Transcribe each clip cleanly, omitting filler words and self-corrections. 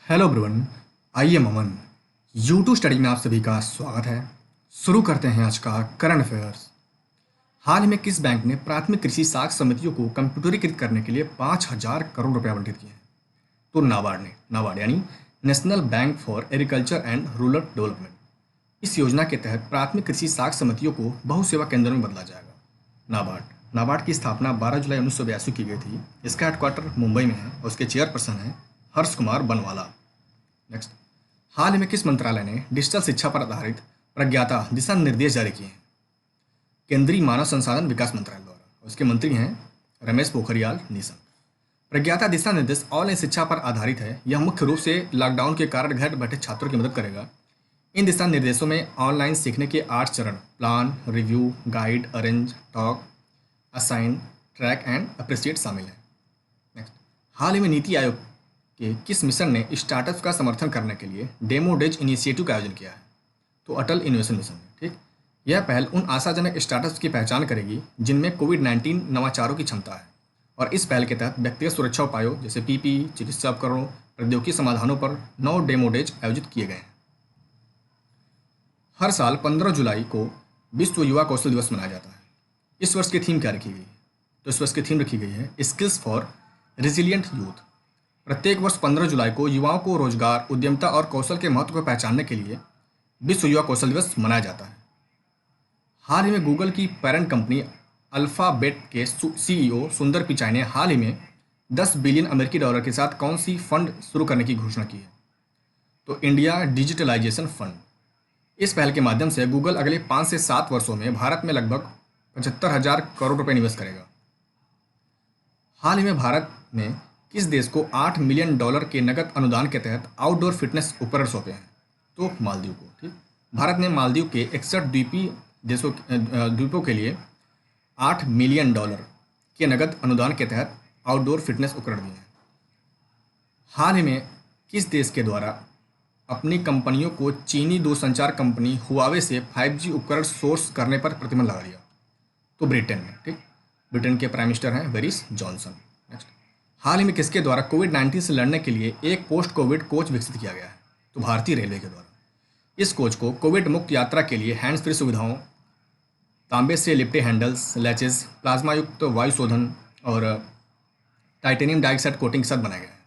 Hello everyone. I am Aman. YouTube study में आप सभी का स्वागत है। शुरू करते हैं आज का करंट अफेयर्स। हाल ही में किस बैंक ने प्राथमिक कृषि साख समितियों को कंप्यूटरीकृत करने के लिए 5,000 करोड़ रुपए आवंटित किए हैं? तो नाबार्ड ने, नाबार्ड यानी national bank for agriculture and rural development. इस योजना के तहत प्राथमिक कृषि साख समितियों को बहुसेवा केंद्रों में बदला जाएगा। नाबार्ड की स्थापना 12 जुलाई 1982 की गई थी। इसका हेडक्वार्टर मुंबई में है और उसके चेयरपर्सन हैं हर्ष कुमार बनवाला। नेक्स्ट, हाल ही में किस मंत्रालय ने डिजिटल शिक्षा पर आधारित प्रज्ञाता दिशा निर्देश जारी किए हैं? केंद्रीय मानव संसाधन विकास मंत्रालय द्वारा। उसके मंत्री हैं रमेश पोखरियाल निशंक। प्रज्ञाता दिशा निर्देश ऑनलाइन शिक्षा पर आधारित है। यह मुख्य रूप से लॉकडाउन के कारण घर बैठे छात्रों की मदद करेगा। इन दिशा निर्देशों में ऑनलाइन सीखने के 8 चरण plan, review, guide, arrange, talk, assign, track and appreciate शामिल हैं। नेक्स्ट, हाल ही में नीति आयोग के किस मिशन ने स्टार्टअप्स का समर्थन करने के लिए डेमो डेज इनिशिएटिव का आयोजन किया है? तो अटल इनोवेशन मिशन है। ठीक, यह पहल उन आशाजनक स्टार्टअप्स की पहचान करेगी जिनमें कोविड-19 नवाचारों की क्षमता है, और इस पहल के तहत व्यक्तिगत सुरक्षा उपायों जैसे पीपीई, चिकित्सा उपकरणों, प्रौद्योगिकी समाधानों पर 9 डेमो डेज आयोजित किए गए हैं। हर साल 15 जुलाई को विश्व युवा कौशल दिवस मनाया जाता है। इस वर्ष की थीम क्या रखी गई है? तो इस वर्ष की थीम रखी गई है स्किल्स फॉर रिजिलियंट यूथ। प्रत्येक वर्ष 15 जुलाई को युवाओं को रोजगार, उद्यमिता और कौशल के महत्व को पहचानने के लिए विश्व युवा कौशल दिवस मनाया जाता है। हाल ही में गूगल की पेरेंट कंपनी अल्फाबेट के सीईओ सुंदर पिचाई ने हाल ही में 10 बिलियन अमेरिकी डॉलर के साथ कौन सी फंड शुरू करने की घोषणा की है? तो इंडिया डिजिटलाइजेशन फंड। इस पहल के माध्यम से गूगल अगले 5 से 7 वर्षों में भारत में लगभग 75,000 करोड़ रुपए निवेश करेगा। हाल ही में भारत ने किस देश को $8 मिलियन के नगद अनुदान के तहत आउटडोर फिटनेस उपकरण सौंपे हैं? तो मालदीव को। ठीक, भारत ने मालदीव के 61 द्वीपों के लिए $8 मिलियन के नगद अनुदान के तहत आउटडोर फिटनेस उपकरण दिए हैं। हाल ही में किस देश के द्वारा अपनी कंपनियों को चीनी दूरसंचार कंपनी हुआवे से 5G उपकरण सोर्स करने पर प्रतिबंध लगा दिया? तो ब्रिटेन ने। ठीक, ब्रिटेन के प्राइम मिनिस्टर हैं बोरिस जॉनसन। नेक्स्ट, हाल ही में किसके द्वारा कोविड-19 से लड़ने के लिए एक पोस्ट कोविड कोच विकसित किया गया है? तो भारतीय रेलवे के द्वारा। इस कोच को कोविड मुक्त यात्रा के लिए हैंड्स फ्री सुविधाओं, तांबे से लिपटे हैंडल्स, लैचेज, प्लाज्मा युक्त वायु शोधन और टाइटेनियम डाइऑक्साइड कोटिंग के साथ बनाया गया है।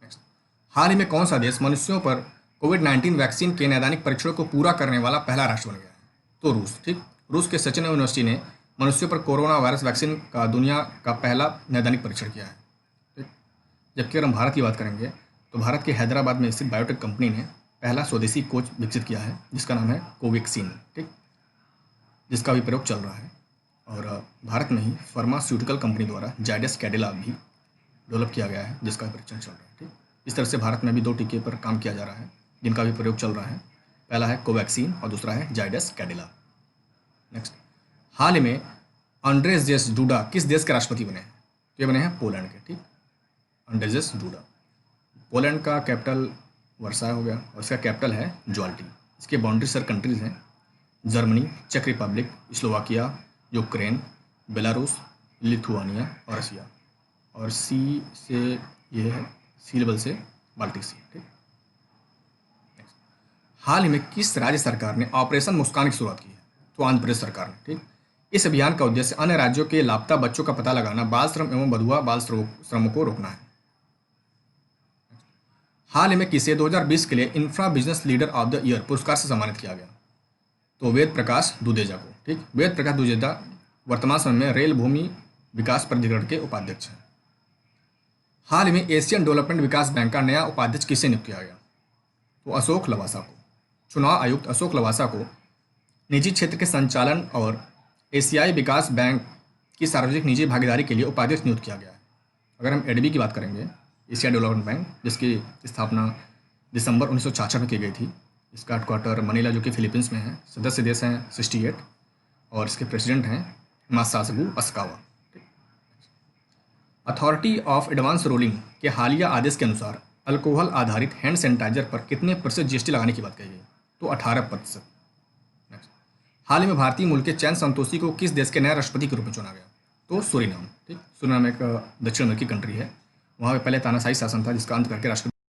नेक्स्ट, हाल ही में कौन सा देश मनुष्यों पर कोविड-19 वैक्सीन के नैदानिक परीक्षणों को पूरा करने वाला पहला राष्ट्र बन गया है? तो रूस। ठीक, रूस के सचिन यूनिवर्सिटी ने मनुष्यों पर कोरोना वायरस वैक्सीन का दुनिया का पहला नैदानिक परीक्षण किया है। ठीक, जबकि अगर हम भारत की बात करेंगे तो भारत के हैदराबाद में स्थित बायोटेक कंपनी ने पहला स्वदेशी कोच विकसित किया है जिसका नाम है कोवैक्सीन। ठीक, जिसका भी प्रयोग चल रहा है। और भारत में ही फार्मास्यूटिकल कंपनी द्वारा जाइडस कैडिला भी डेवलप किया गया है जिसका परीक्षण चल रहा है। ठीक, इस तरह से भारत में भी 2 टीके पर काम किया जा रहा है जिनका भी प्रयोग चल रहा है। पहला है कोवैक्सीन और दूसरा है जाइडस कैडिला। नेक्स्ट, हाल ही में अंड्रेजेस डूडा किस देश के राष्ट्रपति बने हैं? ये बने हैं पोलैंड के। ठीक, अंड्रेजेस डूडा। पोलैंड का कैपिटल वर्सा हो गया और इसका कैपिटल है ज्वाल्टी। इसके बाउंड्री सर कंट्रीज हैं जर्मनी, चेक Republic, Slovakia, Ukraine, Belarus, Lithuania और रसिया। और सी से ये है, सी लेवल से बाल्टिक सी। ठीक, हाल ही में किस राज्य सरकार ने ऑपरेशन मुस्कान की शुरुआत की है? तो आंध्र प्रदेश सरकार ने। ठीक, इस अभियान का उद्देश्य अन्य राज्यों के लापता बच्चों का पता लगाना, बाल श्रम एवं बधुआ बाल श्रम को रोकना है। हाल ही में किसे 2020 के लिए infra business leader of the year पुरस्कार से सम्मानित किया गया? तो वेद प्रकाश दुदेजा को। ठीक, वेद प्रकाश दुदेजा वर्तमान समय में रेल भूमि विकास प्राधिकरण के उपाध्यक्ष हैं। हाल ही में एशियन डेवलपमेंट विकास बैंक का नया उपाध्यक्ष किसे नियुक्त किया गया? तो अशोक लवासा को। चुनाव आयुक्त अशोक लवासा को निजी क्षेत्र के संचालन और एशियाई विकास बैंक की सार्वजनिक निजी भागीदारी के लिए उपाध्यक्ष नियुक्त किया गया है। अगर हम एडबी की बात करेंगे, एशिया डेवलपमेंट बैंक, जिसकी स्थापना दिसंबर 1966 में की गई थी। इसका हेडक्वार्टर मनीला जो कि फिलीपींस में है। सदस्य देश हैं 68 और इसके प्रेसिडेंट हैं Masatsugu Asakawa. Authority of advance ruling के हालिया आदेश के अनुसार अल्कोहल आधारित हैंड सैनिटाइजर पर कितने प्रतिशत जीएसटी लगाने की बात कही गई? तो 18%। हाल ही में भारतीय मूल के चैन संतोषी को किस देश के नए राष्ट्रपति के रूप में चुना गया? तो सूरीनाम। ठीक, सूरीनाम एक दक्षिण अमेरिकी कंट्री है। वहाँ पे पहले तानाशाही शासन था जिसका अंत करके राष्ट्रपति